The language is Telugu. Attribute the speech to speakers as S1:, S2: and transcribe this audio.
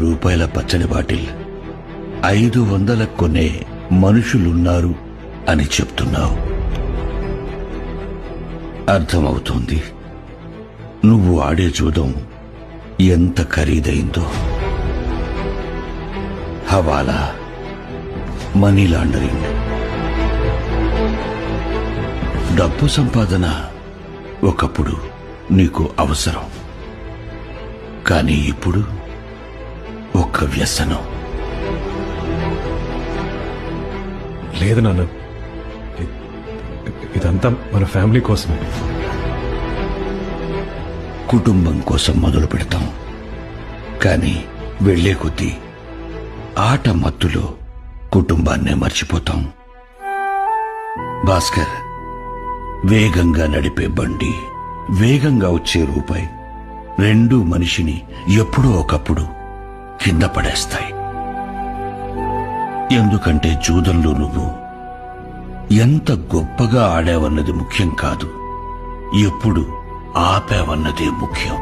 S1: రూపాయల పచ్చడి బాటిల్ 500 కొనే మనుషులున్నారు అని చెప్తున్నావు. అర్థమవుతోంది నువ్వు ఆడే జూదం ఎంత ఖరీదైందో. హవాలా, మనీ లాండరింగ్, డబ్బు సంపాదన ఒకప్పుడు నీకు అవసరం, కానీ ఇప్పుడు ఒక వ్యసనం.
S2: లేదు నాన్న, ఇదంతా మన ఫ్యామిలీ కోసమే.
S1: కుటుంబం కోసం మొదలు పెడతాం, కానీ వెళ్లే కొద్దీ ఆట మత్తులో కుటుంబాన్నే మర్చిపోతాం. భాస్కర్, వేగంగా నడిపే బండి, వేగంగా వచ్చే రూపాయి రెండూ మనిషిని ఎప్పుడో ఒకప్పుడు కింద పడేస్తాయి. ఎందుకంటే జూదంలో నువ్వు ఎంత గొప్పగా ఆడావన్నది ముఖ్యం కాదు, ఎప్పుడు ఆపావన్నదే ముఖ్యం.